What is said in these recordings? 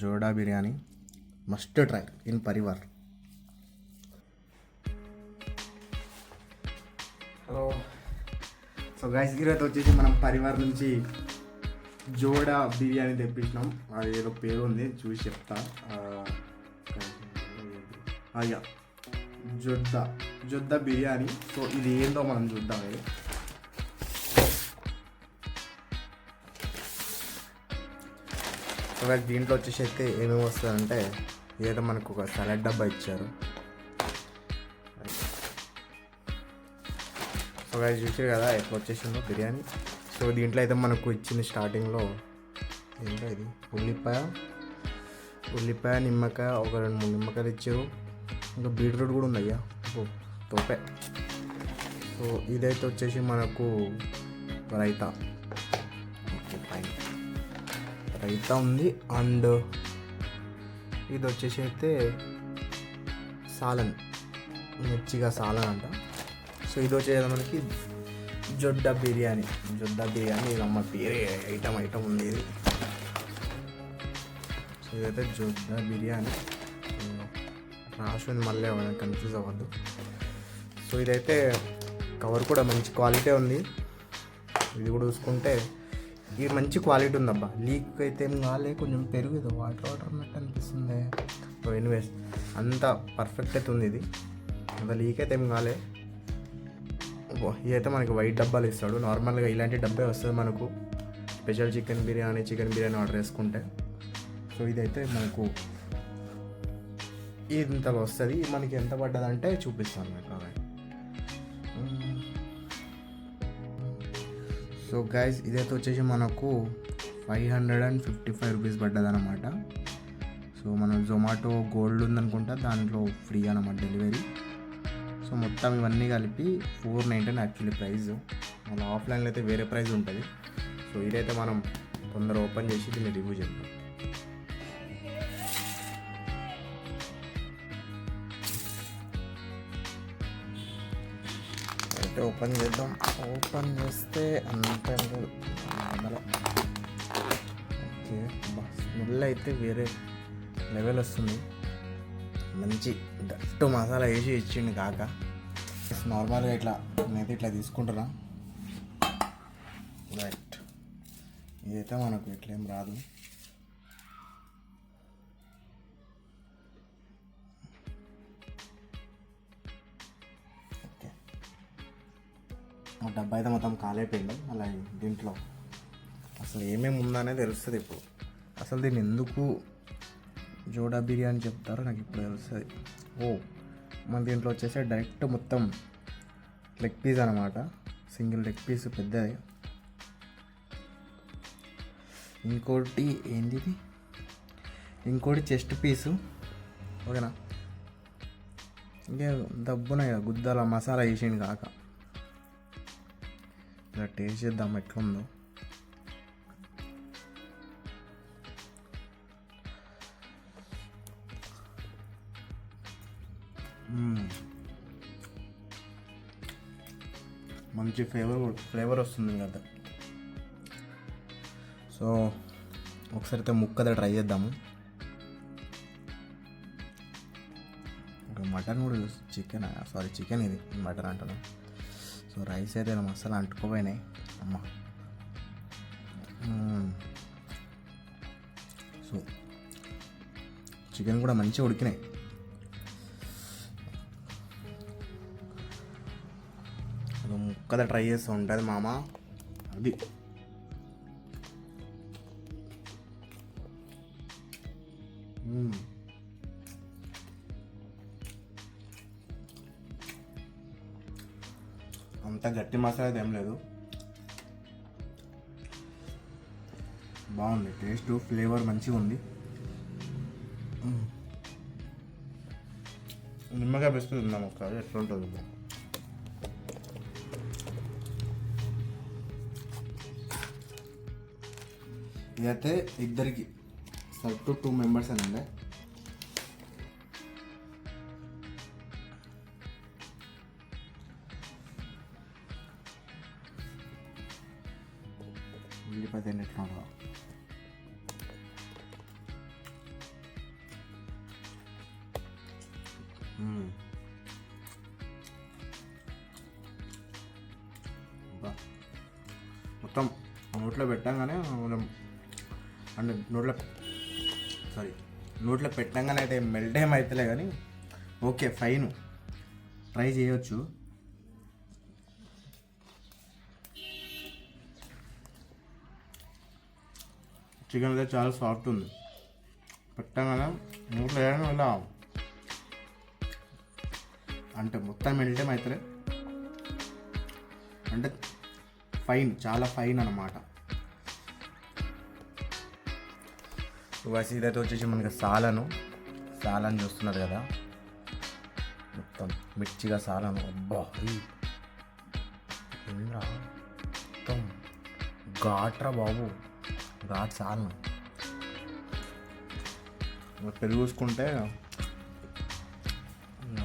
జోడా biryani must try in Parivar. Hello. So guys, ఈరోజు వచ్చేసి మనం పరివార్ నుంచి జోడా బిర్యానీ తెప్పించినాం. అది ఏదో పేరు ఉంది, చూసి చెప్తా. అయ్యా, జొద్దా బిర్యానీ. సో ఇది ఏందో మనం చూద్దాం. ఇది సో దీంట్లో వచ్చేసి అయితే ఏమేమి వస్తుందంటే, ఏదో మనకు ఒక సలాడ్ డబ్బా ఇచ్చారు. సో అది చూసారు కదా ఎట్లా వచ్చేసిందో బిర్యానీ. సో దీంట్లో అయితే మనకు ఇచ్చింది స్టార్టింగ్లో ఏంటో ఇది ఉల్లిపాయ నిమ్మకాయ, ఒక 2-3 నిమ్మకాయలు ఇచ్చారు. ఇంకా బీట్రూట్ కూడా ఉందయ్యా, తోపే. సో ఇదైతే వచ్చేసి మనకు రైతా. ఓకే, ఫైన్, రైతా ఉంది. అండ్ ఇది వచ్చేసి అయితే సాలన్, మిర్చిగా సాలన్ అంట. సో ఇది వచ్చేది మనకి జొడ్డా బిర్యానీ. ఇది అమ్మ పేరే ఐటమ్ ఉంది ఇది. సో ఇదైతే జొడ్డా బిర్యానీ రాసింది, మళ్ళీ కన్ఫ్యూజ్ అవ్వద్దు. సో ఇదైతే కవర్ కూడా మంచి క్వాలిటీ ఉంది. ఇది కూడా చూసుకుంటే ఇది మంచి క్వాలిటీ ఉందబ్బా. లీక్ అయితే ఏం కాలే, కొంచెం పెరుగు ఇది వాటర్ అన్నట్టు అనిపిస్తుంది. ఎనీవేస్ అంతా పర్ఫెక్ట్ అయితే ఉంది. ఇది అంత లీక్ అయితే ఏం కాలే. ఇదైతే మనకి వైట్ డబ్బాలు ఇస్తాడు. నార్మల్గా ఇలాంటి డబ్బే వస్తుంది మనకు స్పెషల్ చికెన్ బిర్యానీ ఆర్డర్ చేసుకుంటే. సో ఇదైతే మనకు ఇంతలో వస్తుంది. మనకి ఎంత పడ్డదంటే చూపిస్తాను మీకు. సో గైస్, ఇదైతే వచ్చేసి మనకు 555 రూపీస్ పడ్డది అనమాట. సో మనం జొమాటో గోల్డ్ ఉందనుకుంటా, దాంట్లో ఫ్రీ అనమాట డెలివరీ. సో మొత్తం ఇవన్నీ కలిపి 499 యాక్చువల్లీ ప్రైస్. మళ్ళీ ఆఫ్లైన్లో అయితే వేరే ప్రైస్ ఉంటుంది. సో ఇదైతే మనం తొందర ఓపెన్ చేసి దీన్ని రివ్యూ చేద్దాం. అయితే ఓపెన్ చేద్దాం. ఓపెన్ చేస్తే అంత ఓకే, స్మెల్ అయితే వేరే లెవెల్ వస్తుంది. మంచి దట్టు మసాలా వేసి ఇచ్చిండు కాక. నార్మల్గా ఇట్లా నేనైతే ఇట్లా తీసుకుంటున్నా. రైట్, ఇదైతే మనకు ఇట్లేం రాదు. ఓకే, డబ్బా అయితే మొత్తం కాలైపోయింది. అలా దీంట్లో అసలు ఏమేమి ఉందనేది తెలుస్తుంది ఇప్పుడు. అసలు దీన్ని ఎందుకు జోడా బిర్యానీ చెప్తారో నాకు ఇప్పుడు తెలుస్తుంది. మన దీంట్లో వచ్చేసి డైరెక్ట్ మొత్తం లెగ్ పీస్ అనమాట. సింగిల్ లెగ్ పీస్ పెద్దది. ఇంకోటి ఏంది, ఇంకోటి చెస్ట్ పీసు. ఓకేనా, ఇంకే దబ్బున గుద్దల మసాలా వేసిండు కాక. ఇలా టేస్ట్ చేద్దాం ఎట్లుందో. మంచి ఫ్లేవర్ వస్తుంది కదా. సో ఒకసారి అయితే ముక్కదా ట్రై చేద్దాము. మటన్ కూడా చికెన్ ఇది మటన్ అంటాను. సో రైస్ అయితే మసాలా అంటుకోపోయినాయి అమ్మ. సో చికెన్ కూడా మంచిగా ఉడికినాయి. ముక్కదా ట్రై చేస్తూ ఉంటుంది మామ. అది అంత గట్టి మసాలా అయితే ఏం లేదు. బాగుంది టేస్ట్, ఫ్లేవర్ మంచిగా ఉంది. నిమ్మకాయ బెస్ట్ తిందాం ఒకసారి, ఎట్లా ఉంటుంది. ఇదైతే ఇద్దరికి సర్ టు 2 మెంబర్స్ అనండి. ఉల్లిపాయ తిన్నట్లు మొత్తం నోట్లో పెట్టంగానే అంటే నోట్లో పెట్టంగానే అయితే మెల్ట్ ఏం అవుతలే కానీ ఓకే ఫైన్, ట్రై చేయొచ్చు. చికెన్ అయితే చాలా సాఫ్ట్ ఉంది, పెట్టంగానే నోట్లో వేయడం వల్ల అంటే మొత్తం మెల్ట్ ఏం అవుతలే, అంటే ఫైన్, చాలా ఫైన్ అన్నమాట. ఇదైతే వచ్చేసి మనకి సాలను చూస్తున్నారు కదా, మొత్తం మిర్చిగా సాలను. అబ్బా ఏంద్రా మొత్తం ఘాట్రా బాబు, ఘాట్ సాలను. పెరుగు చూసుకుంటే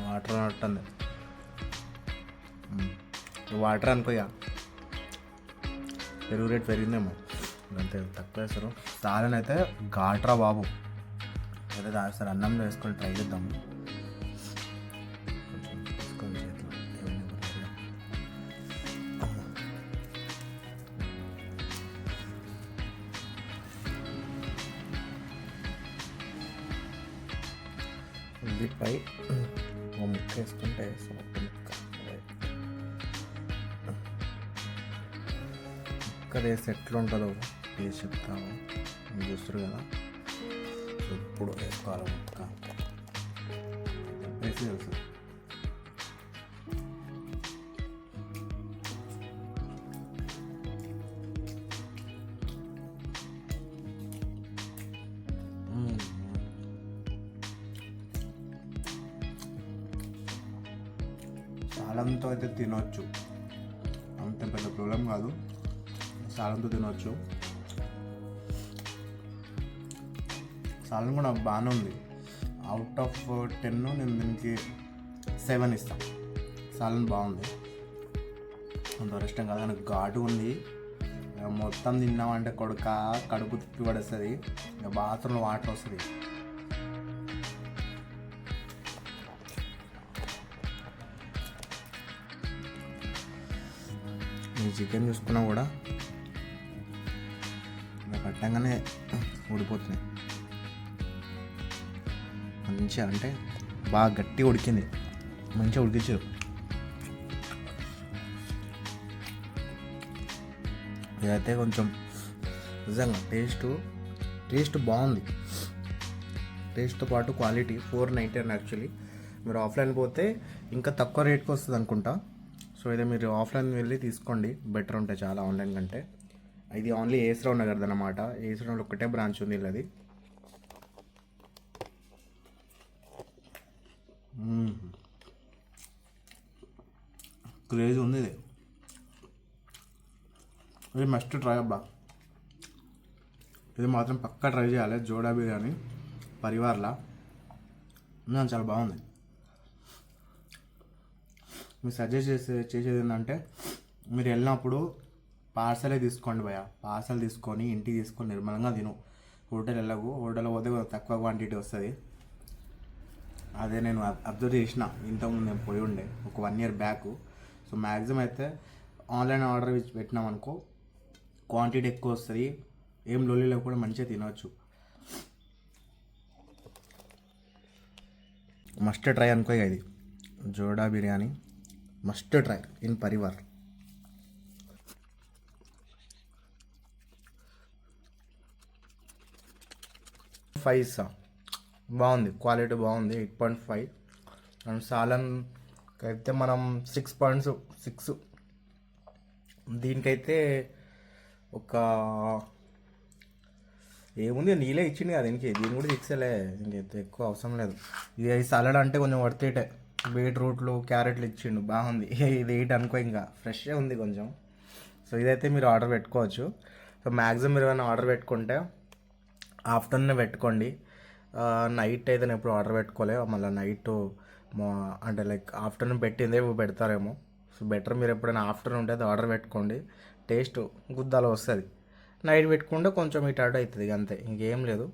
వాటర్ అట్టుంది, వాటర్ అనుకోయా, పెరుగు రేట్ పెరిగిందేమో అంతే, తక్కువ వేస్తారు. సాలన్ అయితే ఘాట్రా బాబు, అయితే సార్ అన్నంలో వేసుకొని ట్రై చేద్దాము. కొంచెం వేసుకొని చేతిలో ఉల్లిపాయ ముక్క వేసుకుంటే సాఫ్ట్ ముక్క వేసి ఎట్లుంటుందో టేస్ట్ చెప్తాము, మీరు చూస్తారు కదా. ఇప్పుడు వేసుకోవాలి ముక్క వేసి తెలుసు. సాలంతో అయితే తినొచ్చు, అంత పెద్ద ప్రాబ్లం కాదు, సాలంతో తినవచ్చు. సాలం కూడా బాగానే ఉంది, అవుట్ ఆఫ్ 10 నేను దీనికి 7 ఇస్తాను. సాలం బాగుంది, అంత ఇష్టం కాదు, నాకు ఘాటు ఉంది. మొత్తం తిన్నామంటే కడుపు తిప్పి పడేస్తుంది, ఇక బాత్రూంలో వాటర్ వస్తుంది. ఈ చికెన్ చూసుకున్నా కూడా పట్టంగానే ఉడిపోతున్నాయి మంచిగా, అంటే బాగా గట్టిగా ఉడికింది, మంచిగా ఉడికించారు. ఇదైతే కొంచెం నిజంగా టేస్ట్ బాగుంది, టేస్ట్తో పాటు క్వాలిటీ 499 యాక్చువల్లీ. మీరు ఆఫ్లైన్ పోతే ఇంకా తక్కువ రేట్కి వస్తుంది అనుకుంటా. సో ఇదే మీరు ఆఫ్లైన్ వెళ్ళి తీసుకోండి, బెటర్ ఉంటాయి చాలా ఆన్లైన్ కంటే. ఇది ఓన్లీ ఏసరావు నగర్ది అన్నమాట, ఏసరావులో ఒకటే బ్రాంచ్ ఉంది ఇది. క్రేజ్ ఉంది ఇది మస్ట్ ట్రై అబ్బా, ఇది మాత్రం పక్కా ట్రై చేయాలి. జోడా బిర్యానీ పరివార్లా చాలా బాగుంది. మీరు సజెస్ట్ చేసేది ఏంటంటే, మీరు వెళ్ళినప్పుడు పార్సలే తీసుకోండి భయ్యా, పార్సల్ తీసుకొని ఇంటికి తీసుకొని నిర్మలంగా తిను. హోటల్ వెళ్ళకు, హోటల్ పోతే తక్కువ క్వాంటిటీ వస్తుంది. అదే నేను అబ్జర్వ్ చేసిన, ఇంతకుముందు నేను పోయి ఉండే ఒక 1 year బ్యాక్. సో మ్యాక్సిమం అయితే ఆన్లైన్ ఆర్డర్ పెట్టినాం అనుకో, క్వాంటిటీ ఎక్కువ వస్తుంది, ఏం లొల్లిలో కూడా మంచిగా తినవచ్చు. మస్ట్ ట్రై అనుకో, ఇది Joda biryani must try in Parivar. Five బాగుంది, క్వాలిటీ బాగుంది, 8.5. అండ్ సాలన్ అయితే మనం 6.6. దీనికైతే ఒక ఏముంది, నీళ్ళే ఇచ్చింది కదా దీని కూడా 6లే, ఇంకైతే ఎక్కువ అవసరం లేదు. ఇది సలాడ్ అంటే కొంచెం వర్తీటే, బీట్రూట్లు క్యారెట్లు ఇచ్చిండు, బాగుంది. ఇది 8 అనుకో, ఇంకా ఫ్రెష్గా ఉంది కొంచెం. సో ఇదైతే మీరు ఆర్డర్ పెట్టుకోవచ్చు. సో మ్యాక్సిమం మీరు ఏమైనా ఆర్డర్ పెట్టుకుంటే ఆఫ్టర్నూన్ పెట్టుకోండి. నైట్ అయితే నేను ఎప్పుడు ఆర్డర్ పెట్టుకోలే, మళ్ళీ నైట్ అంటే లైక్ ఆఫ్టర్నూన్ పెట్టిందే పెడతారేమో. సో బెటర్ మీరు ఎప్పుడైనా ఆఫ్టర్నూన్ ఉంటే అది ఆర్డర్ పెట్టుకోండి, టేస్ట్ గుద్దాలో వస్తుంది. నైట్ పెట్టుకుంటే కొంచెం ఇటు అటు అవుతుంది, అంతే, ఇంకేం లేదు.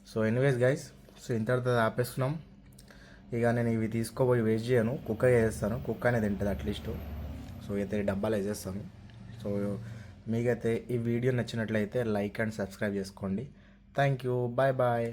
సో ఎనీవేస్ గైస్, సో ఇంతటితో ఆపేస్తున్నాం. ఇక నేను ఇవి తీసుకోపోయి వేస్ట్ చేయను, కుక్క చేస్తాను, కుక్క అనేది తింటుంది అట్లీస్ట్. సో అయితే డబ్బాలు వేసేస్తాను. సో మీకైతే ఈ వీడియో నచ్చినట్లయితే లైక్ అండ్ సబ్స్క్రైబ్ చేసుకోండి. Thank you, bye bye.